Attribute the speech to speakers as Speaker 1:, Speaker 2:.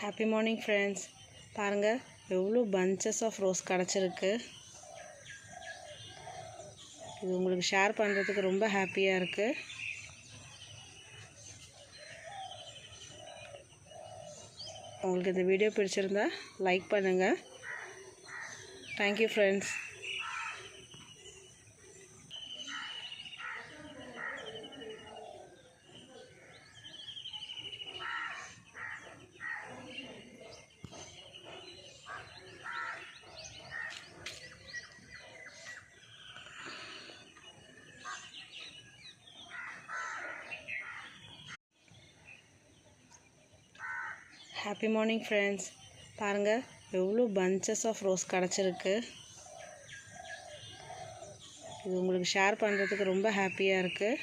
Speaker 1: Happy morning friends. பாருங்கள் எவ்வளோ punches of rose கிடச்சிருக்கு. இது உங்களுக்கு ஷேர் பண்ணுறதுக்கு ரொம்ப ஹாப்பியாக இருக்குது. உங்களுக்கு இந்த வீடியோ பிடிச்சிருந்தா லைக் பண்ணுங்கள். Thank you friends. Happy morning friends. பாருங்கள் எவ்வளோ பஞ்சஸ் ஆஃப் ரோஸ் கிடச்சிருக்கு. இது உங்களுக்கு ஷேர் பண்ணுறதுக்கு ரொம்ப ஹாப்பியாக இருக்குது.